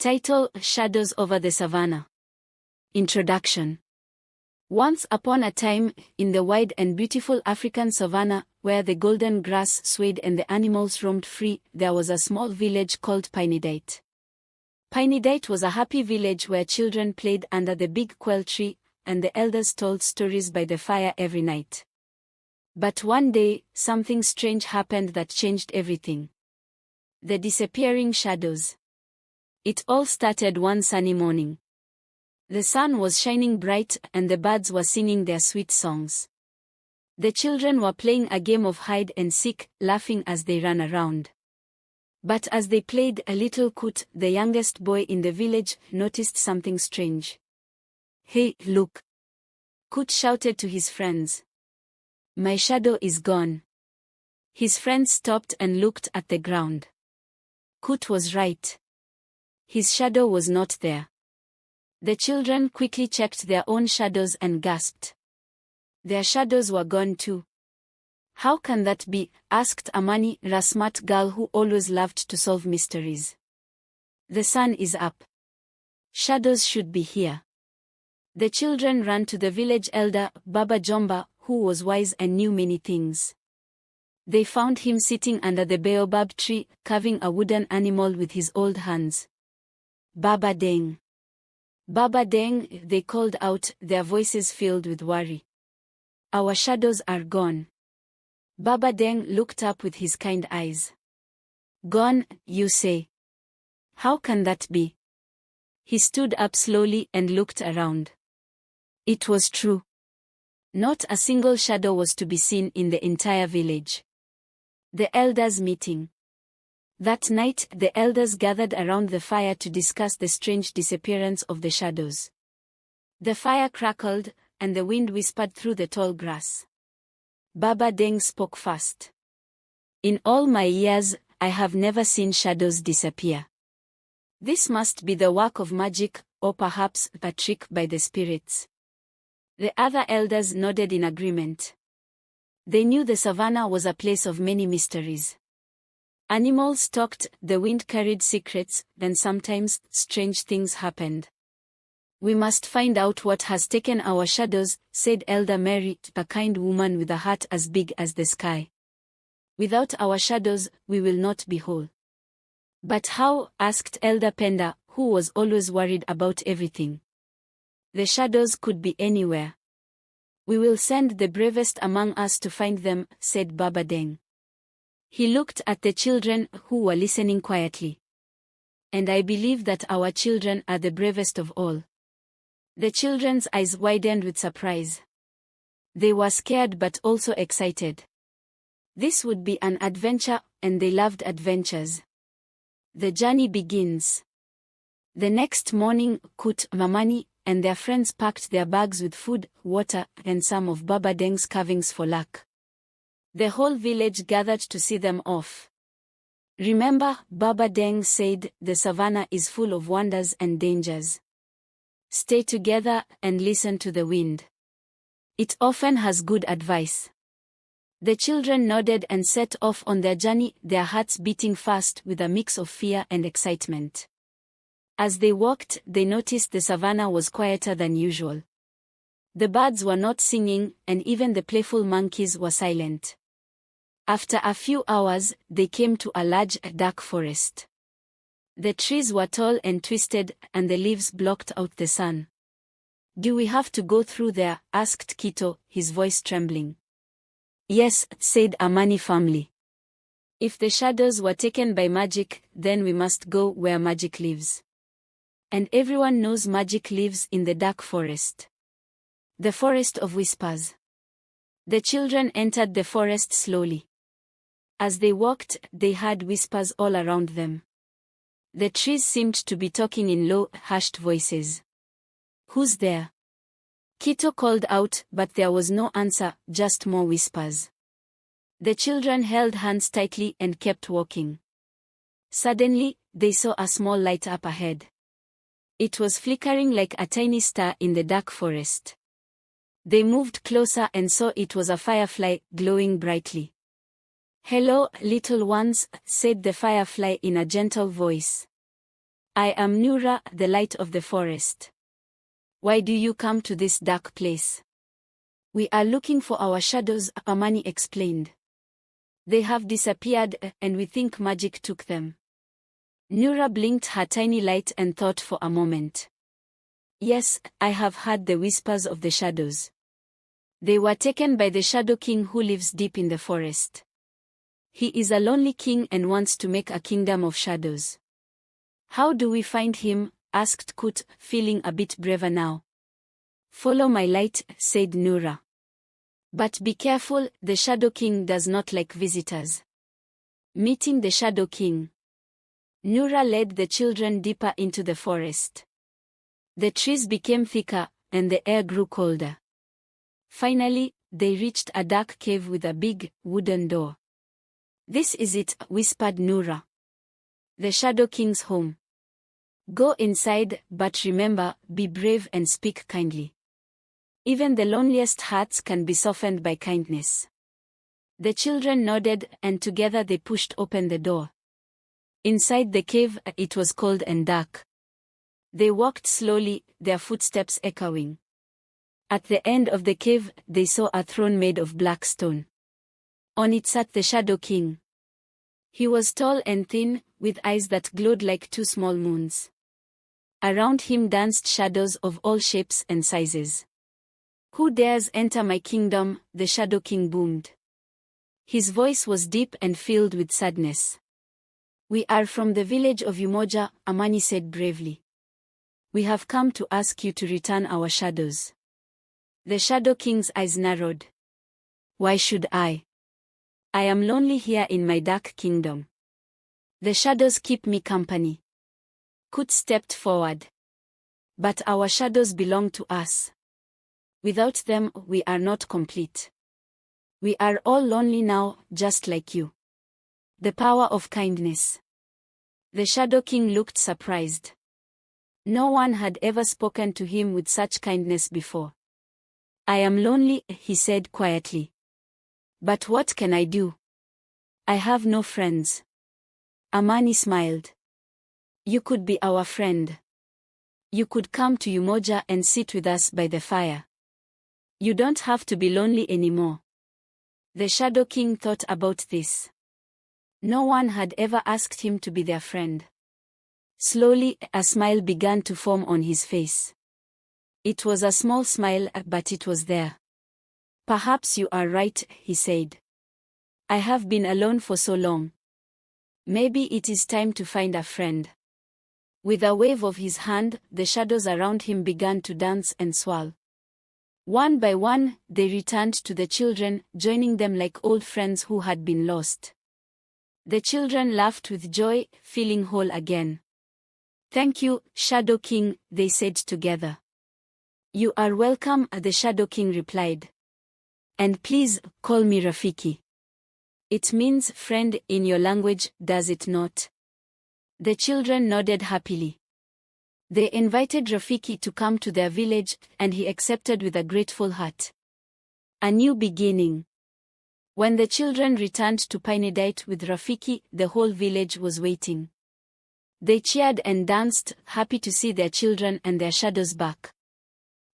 Title: Shadows over the Savannah. Introduction. Once upon a time, in the wide and beautiful African savanna, where the golden grass swayed and the animals roamed free, there was a small village called Pinydiit. Pinydiit was a happy village where children played under the big quail tree, and the elders told stories by the fire every night. But one day, something strange happened that changed everything. The disappearing shadows. It all started one sunny morning. The sun was shining bright and the birds were singing their sweet songs. The children were playing a game of hide and seek, laughing as they ran around. But as they played, a little Kut, the youngest boy in the village, noticed something strange. "Hey, look!" Kut shouted to his friends. "My shadow is gone." His friends stopped and looked at the ground. Kut was right. His shadow was not there. The children quickly checked their own shadows and gasped. Their shadows were gone too. "How can that be?" asked Amani, a smart girl who always loved to solve mysteries. "The sun is up. Shadows should be here." The children ran to the village elder, Baba Jomba, who was wise and knew many things. They found him sitting under the baobab tree, carving a wooden animal with his old hands. "Baba Deng. Baba Deng," they called out, their voices filled with worry. "Our shadows are gone." Baba Deng looked up with his kind eyes. "Gone, you say? How can that be?" He stood up slowly and looked around. It was true. Not a single shadow was to be seen in the entire village. The elders' meeting. That night, the elders gathered around the fire to discuss the strange disappearance of the shadows. The fire crackled, and the wind whispered through the tall grass. Baba Deng spoke first. "In all my years, I have never seen shadows disappear. This must be the work of magic, or perhaps a trick by the spirits." The other elders nodded in agreement. They knew the savannah was a place of many mysteries. Animals talked, the wind carried secrets, and sometimes strange things happened. "We must find out what has taken our shadows," said Elder Mary, a kind woman with a heart as big as the sky. "Without our shadows, we will not be whole." "But how?" asked Elder Penda, who was always worried about everything. "The shadows could be anywhere. We will send the bravest among us to find them," said Baba Deng. He looked at the children, who were listening quietly. "And I believe that our children are the bravest of all." The children's eyes widened with surprise. They were scared but also excited. This would be an adventure, and they loved adventures. The journey begins. The next morning, Kut, Mamani, and their friends packed their bags with food, water, and some of Baba Deng's carvings for luck. The whole village gathered to see them off. "Remember," Baba Deng said, "the savannah is full of wonders and dangers. Stay together and listen to the wind. It often has good advice." The children nodded and set off on their journey, their hearts beating fast with a mix of fear and excitement. As they walked, they noticed the savannah was quieter than usual. The birds were not singing, and even the playful monkeys were silent. After a few hours, they came to a large, dark forest. The trees were tall and twisted, and the leaves blocked out the sun. "Do we have to go through there?" asked Kito, his voice trembling. "Yes," said Amani firmly. "If the shadows were taken by magic, then we must go where magic lives. And everyone knows magic lives in the dark forest. The forest of whispers." The children entered the forest slowly. As they walked, they heard whispers all around them. The trees seemed to be talking in low, hushed voices. "Who's there?" Kito called out, but there was no answer, just more whispers. The children held hands tightly and kept walking. Suddenly, they saw a small light up ahead. It was flickering like a tiny star in the dark forest. They moved closer and saw it was a firefly, glowing brightly. "Hello, little ones," said the firefly in a gentle voice. I am Nura, the light of the forest. Why do you come to this dark place? We are looking for our shadows, Amani explained. They have disappeared, and we think magic took them. Nura blinked her tiny light and thought for a moment. Yes, I have heard the whispers of the shadows. They were taken by the Shadow King who lives deep in the forest. He is a lonely king and wants to make a kingdom of shadows. How do we find him? Asked Kut, feeling a bit braver now. Follow my light, said Nura. But be careful, the Shadow King does not like visitors. Meeting the Shadow King. Nura led the children deeper into the forest. The trees became thicker, and the air grew colder. Finally, they reached a dark cave with a big, wooden door. This is it, whispered Nura. The Shadow King's home. Go inside, but remember, be brave and speak kindly. Even the loneliest hearts can be softened by kindness. The children nodded, and together they pushed open the door. Inside the cave, it was cold and dark. They walked slowly, their footsteps echoing. At the end of the cave, they saw a throne made of black stone. On it sat the Shadow King. He was tall and thin, with eyes that glowed like two small moons. Around him danced shadows of all shapes and sizes. Who dares enter my kingdom? The Shadow King boomed. His voice was deep and filled with sadness. We are from the village of Umoja, Amani said bravely. We have come to ask you to return our shadows. The Shadow King's eyes narrowed. Why should I? I am lonely here in my dark kingdom. The shadows keep me company. Kut stepped forward. But our shadows belong to us. Without them, we are not complete. We are all lonely now, just like you. The power of kindness. The Shadow King looked surprised. No one had ever spoken to him with such kindness before. I am lonely, he said quietly. But what can I do? I have no friends. Amani smiled. You could be our friend. You could come to Umoja and sit with us by the fire. You don't have to be lonely anymore. The Shadow King thought about this. No one had ever asked him to be their friend. Slowly, a smile began to form on his face. It was a small smile, but it was there. Perhaps you are right, he said. I have been alone for so long. Maybe it is time to find a friend. With a wave of his hand, the shadows around him began to dance and swirl. One by one, they returned to the children, joining them like old friends who had been lost. The children laughed with joy, feeling whole again. Thank you, Shadow King, they said together. You are welcome, the Shadow King replied. And please, call me Rafiki. It means friend in your language, does it not? The children nodded happily. They invited Rafiki to come to their village, and he accepted with a grateful heart. A new beginning. When the children returned to Pinydiit with Rafiki, the whole village was waiting. They cheered and danced, happy to see their children and their shadows back.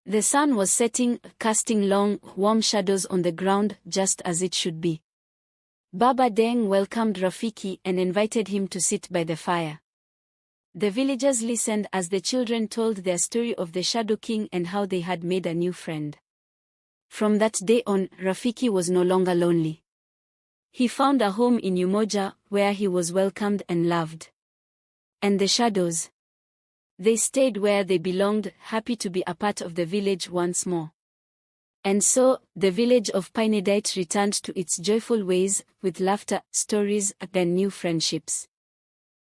The sun was setting, casting long, warm shadows on the ground, just as it should be. Baba Deng welcomed Rafiki and invited him to sit by the fire. The villagers listened as the children told their story of the Shadow King and how they had made a new friend. From that day on, Rafiki was no longer lonely. He found a home in Umoja, where he was welcomed and loved. And the shadows? They stayed where they belonged, happy to be a part of the village once more. And so, the village of Pinydiit returned to its joyful ways, with laughter, stories, and new friendships.